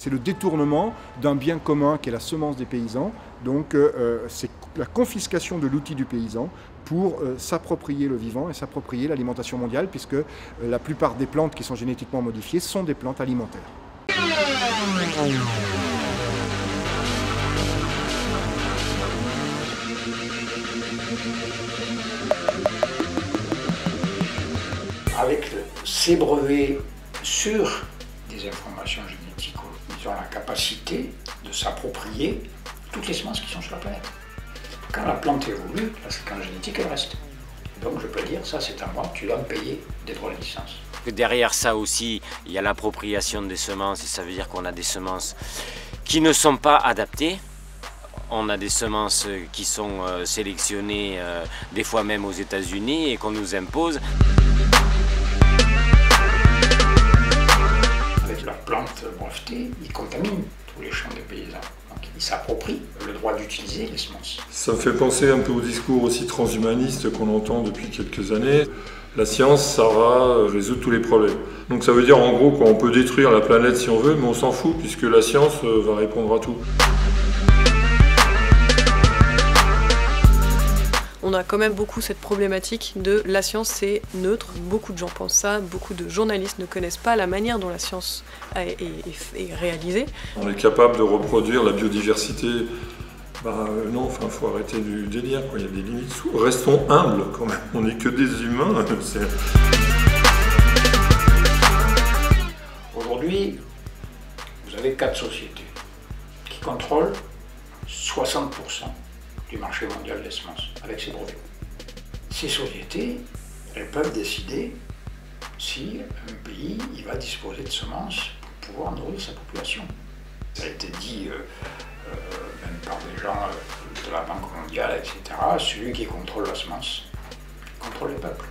C'est le détournement d'un bien commun qui est la semence des paysans. Donc c'est la confiscation de l'outil du paysan pour s'approprier le vivant et s'approprier l'alimentation mondiale, puisque la plupart des plantes qui sont génétiquement modifiées sont des plantes alimentaires. Avec ces brevets sur des informations génétiques, ils ont la capacité de s'approprier toutes les semences qui sont sur la planète. Quand la plante évolue, la séquence génétique elle reste. Donc je peux dire, ça c'est à moi, tu dois me payer des droits de licence. Derrière ça aussi, il y a l'appropriation des semences, et ça veut dire qu'on a des semences qui ne sont pas adaptées. On a des semences qui sont sélectionnées des fois même aux États-Unis et qu'on nous impose. Avec leurs plantes brevetées, ils contaminent tous les champs des paysans. Donc ils s'approprient le droit d'utiliser les semences. Ça me fait penser un peu au discours aussi transhumaniste qu'on entend depuis quelques années. La science, ça va résoudre tous les problèmes. Donc ça veut dire en gros qu'on peut détruire la planète si on veut, mais on s'en fout puisque la science va répondre à tout. On a quand même beaucoup cette problématique de la science c'est neutre, beaucoup de gens pensent ça, beaucoup de journalistes ne connaissent pas la manière dont la science est réalisée. On est capable de reproduire la biodiversité, non, enfin faut arrêter du délire, quoi. Il y a des limites. Restons humbles quand même, on n'est que des humains. Aujourd'hui, vous avez 4 sociétés qui contrôlent 60% du marché mondial des semences, avec ces brevets. Ces sociétés, elles peuvent décider si un pays il va disposer de semences pour pouvoir nourrir sa population. Ça a été dit même par des gens de la Banque mondiale, etc. Celui qui contrôle la semence contrôle les peuples.